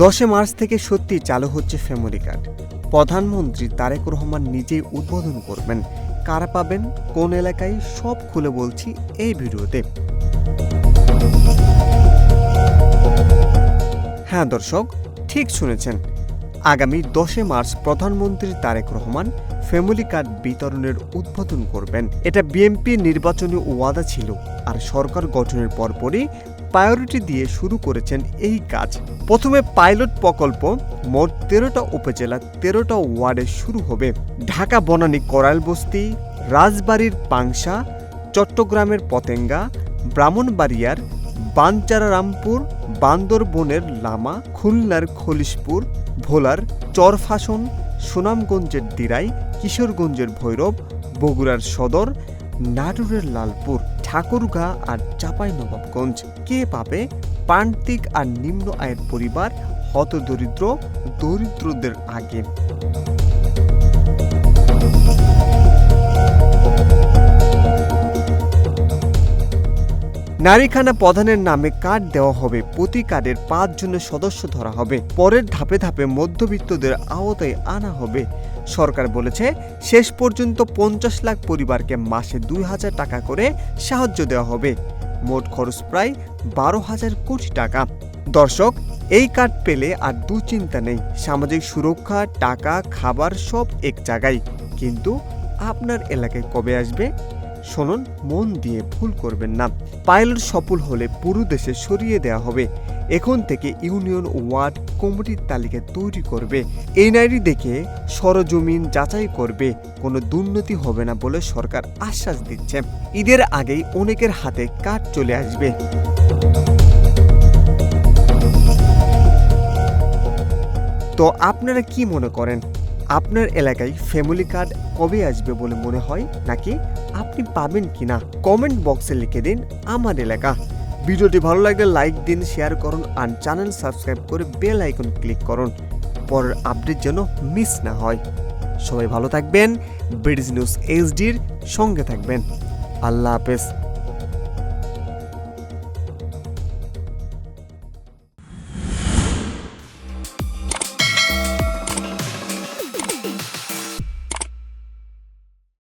10 March থেকে সত্যি চালু হচ্ছে ফ্যামিলি কার্ড। প্রধানমন্ত্রী তারেক রহমান নিজেই উদ্বোধন করবেন। কারা পাবেন, কোন এলাকায়, সব খুলে বলছি এই ভিডিওতে। হ্যাঁ দর্শক, ঠিক শুনেছেন, আগামী 10 মার্চ প্রধানমন্ত্রী তারেক রহমান ফ্যামিলি কার্ড বিতরণের উদ্বোধন করবেন। এটা বিএনপির নির্বাচনী ওয়াদা ছিল, আর সরকার গঠনের পরপরই প্রায়োরিটি দিয়ে শুরু করেছেন এই কাজ। প্রথমে পাইলট প্রকল্প মোট 13টা উপজেলা 13টা ওয়ার্ডে শুরু হবে। ঢাকা বনানী করাইলবস্তি, রাজবাড়ীর পাংশা, চট্টগ্রামের পতেঙ্গা, ব্রাহ্মণবাড়িয়ার বাঞ্চারামপুর, বান্দরবনের লামা, খুলনার খলিশপুর, ভোলার চরফাশন, সুনামগঞ্জের দিরাই, কিশোরগঞ্জের ভৈরব, বগুড়ার সদর, নাটোরের লালপুর, ঠাকুরগাঁ আর চাঁপাইনবাবগঞ্জ। কে পাবে? প্রান্তিক আর নিম্ন আয়ের পরিবার, হতদরিদ্র, দরিদ্রদের আগে। নারীখানা প্রধানের নামে কার্ড দেওয়া হবে। প্রতি কার্ডের 5 জনের সদস্য ধরা হবে। পরের ধাপে ধাপে মধ্যবিত্তদের আওতায় আনা হবে। সরকার বলেছে শেষ পর্যন্ত 50 লাখ পরিবারকে মাসে 2000 টাকা করে সাহায্য দেওয়া হবে। মোট খরচ প্রায় 12,000 কোটি টাকা। দর্শক, এই কার্ড পেলে আর দুশ্চিন্তা নেই। সামাজিক সুরক্ষা, টাকা, খাবার সব এক জায়গায়। কিন্তু আপনার এলাকায় কবে আসবে? শুনুন মন দিয়ে, ভুল করবেন না। পাইলট সফল হলে পুরো দেশে সরিয়ে দেওয়া হবে। এখন থেকে ইউনিয়ন ওয়ার্ড কমিটির তালিকা তৈরি করবে। এনআইডি দেখে সরজমিন যাচাই করবে। কোনো দুর্নীতি হবে না বলে সরকার আশ্বাস দিচ্ছে। ঈদের আগেই অনেকের হাতে কার্ড চলে আসবে। তো আপনারা কি মনে করেন? আপনার এলাকায় ফ্যামিলি কার্ড কবে আসবে বলে মনে হয়, নাকি আপনি পাবেন কিনা? কমেন্ট বক্সে লিখে দিন আমার এলাকা। ভিডিওটি ভালো লাগলে লাইক দিন, শেয়ার করুন আর চ্যানেল সাবস্ক্রাইব করে বেল আইকন ক্লিক করুন, পরের আপডেট যেন মিস না হয়। সবাই ভালো থাকবেন, বিডিজ নিউজ এইচডির সঙ্গে থাকবেন। আল্লাহ হাফেজ।